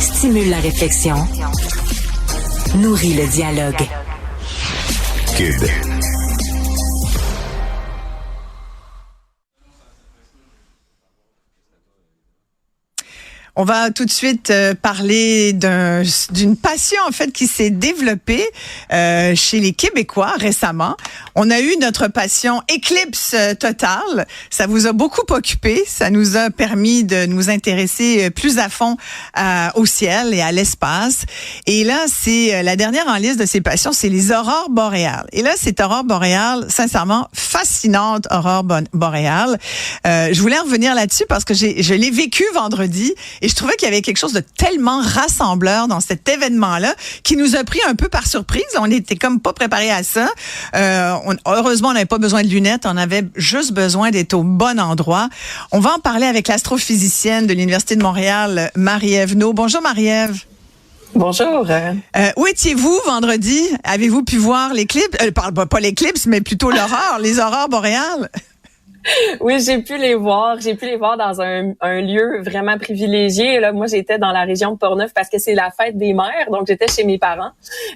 Stimule la réflexion. Nourrit le dialogue. Cube. On va tout de suite parler d'une passion en fait qui s'est développée chez les Québécois récemment. On a eu notre passion éclipse totale. Ça vous a beaucoup occupé. Ça nous a permis de nous intéresser plus à fond au ciel et à l'espace. Et là, c'est la dernière en liste de ces passions, c'est les aurores boréales. Et là, cette aurore boréale, sincèrement fascinante aurore boréale. Je voulais revenir là-dessus parce que je l'ai vécu vendredi. Et je trouvais qu'il y avait quelque chose de tellement rassembleur dans cet événement-là qui nous a pris un peu par surprise. On n'était comme pas préparé à ça. Heureusement, on n'avait pas besoin de lunettes. On avait juste besoin d'être au bon endroit. On va en parler avec l'astrophysicienne de l'Université de Montréal, Marie-Ève Naud. Bonjour, Marie-Ève. Bonjour. Où étiez-vous vendredi? Avez-vous pu voir l'éclipse? Pas l'éclipse, mais plutôt l'aurore, les aurores boréales. Oui, j'ai pu les voir. J'ai pu les voir dans un lieu vraiment privilégié. Là, moi, j'étais dans la région de Portneuf parce que c'est la fête des mères, donc j'étais chez mes parents.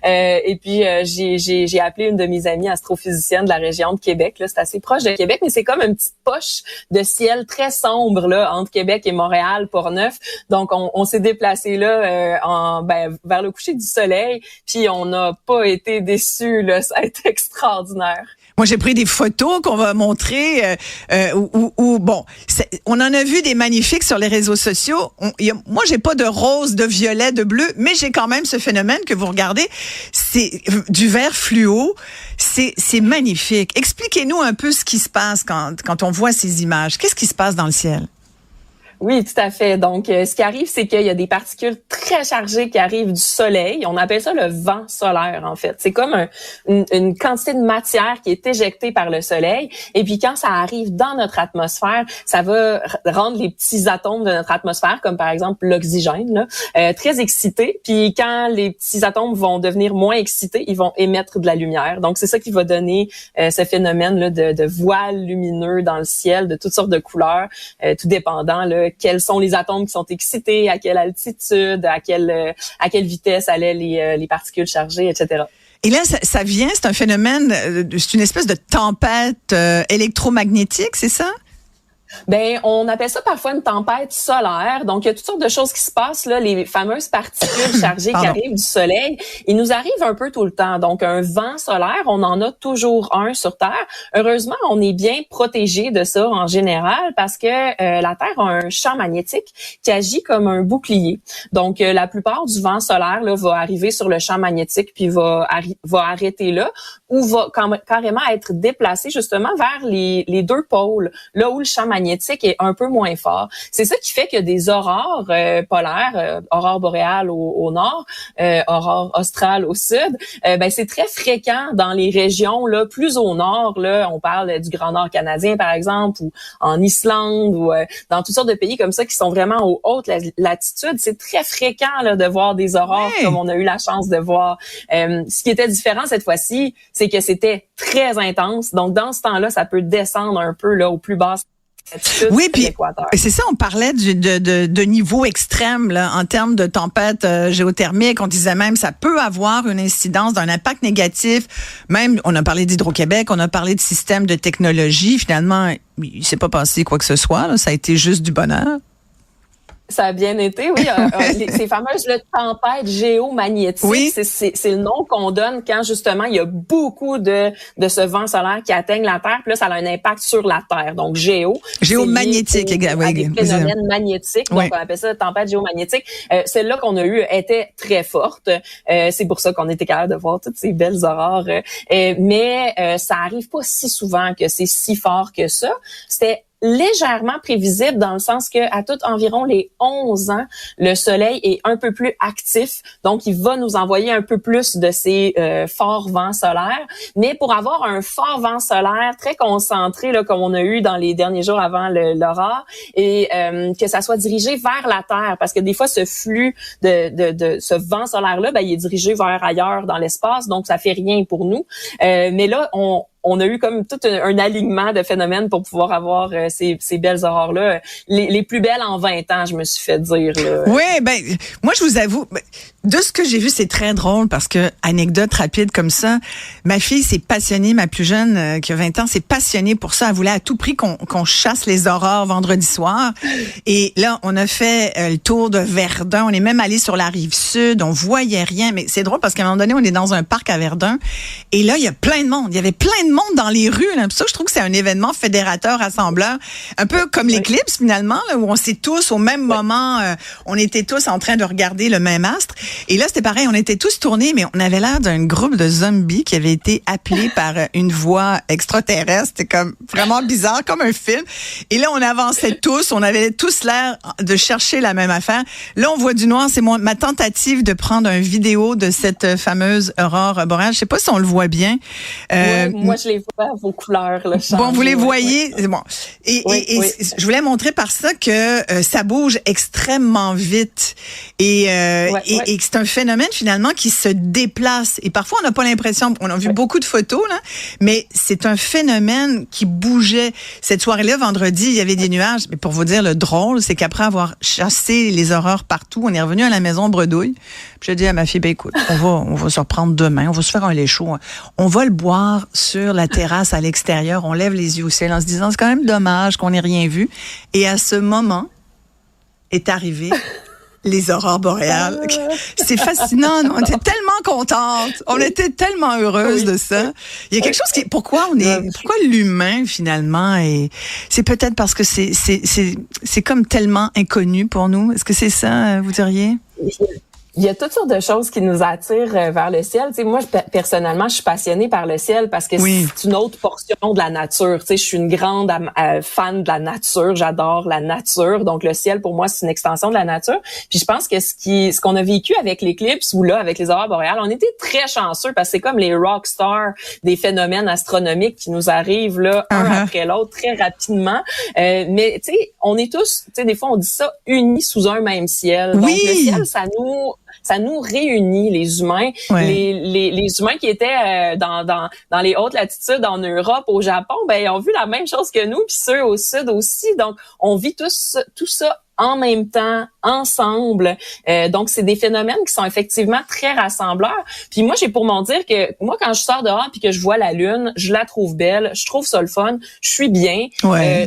Et puis j'ai appelé une de mes amies astrophysiciennes de la région de Québec. Là, c'est assez proche de Québec, mais c'est comme une petite poche de ciel très sombre là entre Québec et Montréal, Portneuf. Donc on s'est déplacé là vers le coucher du soleil. Puis on n'a pas été déçus. Là, ça a été extraordinaire. Moi, j'ai pris des photos qu'on va montrer bon, on en a vu des magnifiques sur les réseaux sociaux. Moi, j'ai pas de rose, de violet, de bleu, mais j'ai quand même ce phénomène que vous regardez, c'est du vert fluo. C'est magnifique. Expliquez-nous un peu ce qui se passe quand on voit ces images. Qu'est-ce qui se passe dans le ciel? Oui, tout à fait. Donc, ce qui arrive, c'est qu'il y a des particules très chargées qui arrivent du soleil. On appelle ça le vent solaire, en fait. C'est comme une quantité de matière qui est éjectée par le soleil. Et puis, quand ça arrive dans notre atmosphère, ça va rendre les petits atomes de notre atmosphère, comme par exemple l'oxygène, là, très excités. Puis, quand les petits atomes vont devenir moins excités, ils vont émettre de la lumière. Donc, c'est ça qui va donner ce phénomène-là de voile lumineux dans le ciel, de toutes sortes de couleurs, tout dépendant, là, quels sont les atomes qui sont excités, à quelle altitude, à quelle vitesse allaient les particules chargées, etc. Et là, ça vient, c'est un phénomène, c'est une espèce de tempête électromagnétique, c'est ça? Ben, on appelle ça parfois une tempête solaire. Donc, il y a toutes sortes de choses qui se passent là. Les fameuses particules chargées qui arrivent du soleil, ils nous arrivent un peu tout le temps. Donc, un vent solaire, on en a toujours un sur Terre. Heureusement, on est bien protégé de ça en général parce que la Terre a un champ magnétique qui agit comme un bouclier. Donc, la plupart du vent solaire là va arriver sur le champ magnétique puis va arrêter là ou va carrément être déplacé justement vers les deux pôles, là où le champ magnétique est un peu moins fort. C'est ça qui fait qu'il y a des aurores polaires, aurore boréale au nord, aurore australe au sud. C'est très fréquent dans les régions là plus au nord. Là, on parle du Grand Nord canadien par exemple, ou en Islande, ou dans toutes sortes de pays comme ça qui sont vraiment aux hautes latitudes. C'est très fréquent là de voir des aurores comme on a eu la chance de voir. Ce qui était différent cette fois-ci, c'est que c'était très intense. Donc dans ce temps-là, ça peut descendre un peu là au plus bas. Oui, puis c'est ça, on parlait de niveau extrême là, en termes de tempête géothermique. On disait même ça peut avoir une incidence d'un impact négatif. Même, on a parlé d'Hydro-Québec, on a parlé de système de technologie. Finalement, il s'est pas passé quoi que ce soit. Là. Ça a été juste du bonheur. Ça a bien été, oui. Ces fameuses tempêtes géomagnétiques, oui. C'est le nom qu'on donne quand justement il y a beaucoup de ce vent solaire qui atteigne la Terre. Puis là, ça a un impact sur la Terre. Donc géomagnétique, avec des phénomènes magnétiques. Donc on appelle ça tempête géomagnétique. Celle-là qu'on a eue était très forte. C'est pour ça qu'on était capable de voir toutes ces belles aurores. Mais ça arrive pas si souvent que c'est si fort que ça. C'était légèrement prévisible dans le sens que à tout environ les 11 ans, le soleil est un peu plus actif, donc il va nous envoyer un peu plus de ces forts vents solaires. Mais pour avoir un fort vent solaire très concentré là comme on a eu dans les derniers jours avant l'aurore et que ça soit dirigé vers la Terre, parce que des fois ce flux de ce vent solaire là, il est dirigé vers ailleurs dans l'espace, donc ça fait rien pour nous. Mais là on a eu comme tout un alignement de phénomènes pour pouvoir avoir ces belles aurores-là. Les plus belles en 20 ans, je me suis fait dire. Là. Oui, ben moi, je vous avoue, de ce que j'ai vu, c'est très drôle parce que, anecdote rapide comme ça, ma fille s'est passionnée, ma plus jeune, qui a 20 ans, s'est passionnée pour ça. Elle voulait à tout prix qu'on chasse les aurores vendredi soir. Et là, on a fait le tour de Verdun. On est même allé sur la rive sud. On voyait rien. Mais c'est drôle parce qu'à un moment donné, on est dans un parc à Verdun. Et là, il y a plein de monde. Il y avait plein de monde dans les rues. Là. Pour ça, je trouve que c'est un événement fédérateur, rassembleur. Un peu comme l'éclipse, finalement, là, où on s'est tous, au même moment, on était tous en train de regarder le même astre. Et là, c'était pareil. On était tous tournés, mais on avait l'air d'un groupe de zombies qui avait été appelé par une voix extraterrestre. C'était comme vraiment bizarre, comme un film. Et là, on avançait tous. On avait tous l'air de chercher la même affaire. Là, on voit du noir. C'est ma tentative de prendre une vidéo de cette fameuse aurore boréale. Je sais pas si on le voit bien. Moi, je les vois à vos couleurs. Là, bon, vous les voyez. C'est bon. Et je voulais montrer par ça que ça bouge extrêmement vite. Et que c'est un phénomène, finalement, qui se déplace. Et parfois, on n'a pas l'impression, on a vu beaucoup de photos, là, mais c'est un phénomène qui bougeait. Cette soirée-là, vendredi, il y avait des nuages. Mais pour vous dire, le drôle, c'est qu'après avoir chassé les aurores partout, on est revenu à la maison bredouille. Puis j'ai dit à ma fille, ben écoute, on va se reprendre demain, on va se faire un lait chaud. On va le boire sur la terrasse à l'extérieur. On lève les yeux au ciel en se disant, c'est quand même dommage qu'on n'ait rien vu. Et à ce moment est arrivé les aurores boréales. C'est fascinant. On était tellement contentes. On était tellement heureuses de ça. Il y a quelque chose qui, pourquoi l'humain, finalement, c'est peut-être parce que c'est comme tellement inconnu pour nous. Est-ce que c'est ça, vous diriez? Il y a toutes sortes de choses qui nous attirent vers le ciel. Tu sais, moi, personnellement, je suis passionnée par le ciel parce que c'est une autre portion de la nature. Tu sais, je suis une grande fan de la nature. J'adore la nature. Donc, le ciel, pour moi, c'est une extension de la nature. Puis, je pense que ce qu'on a vécu avec l'éclipse ou là, avec les aurores boréales, on était très chanceux parce que c'est comme les rock stars des phénomènes astronomiques qui nous arrivent là, un après l'autre, très rapidement. Mais, tu sais, on est tous, tu sais, des fois, on dit ça, unis sous un même ciel. Donc, le ciel, ça nous réunit, les humains. Les humains qui étaient dans les hautes latitudes en Europe, au Japon, ben ils ont vu la même chose que nous, puis ceux au sud aussi. Donc, on vit tout ça en même temps, ensemble. Donc, c'est des phénomènes qui sont effectivement très rassembleurs. Puis moi, j'ai pour m'en dire que moi, quand je sors dehors puis que je vois la lune, je la trouve belle, je trouve ça le fun, je suis bien.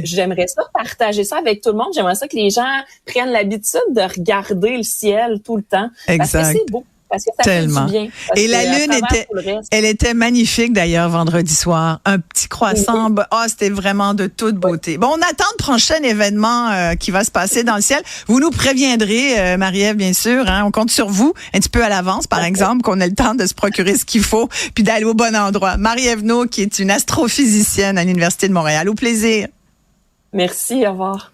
J'aimerais ça partager ça avec tout le monde. J'aimerais ça que les gens prennent l'habitude de regarder le ciel tout le temps. Exact. Parce que c'est beau. Parce que ça tellement. Fait du bien. Et la lune elle était magnifique d'ailleurs vendredi soir. Un petit croissant. C'était vraiment de toute beauté. Bon, on attend le prochain événement qui va se passer dans le ciel. Vous nous préviendrez, Marie-Ève, bien sûr. Hein, on compte sur vous un petit peu à l'avance, par exemple, qu'on ait le temps de se procurer ce qu'il faut puis d'aller au bon endroit. Marie-Ève Naud, qui est une astrophysicienne à l'Université de Montréal. Au plaisir. Merci, au revoir.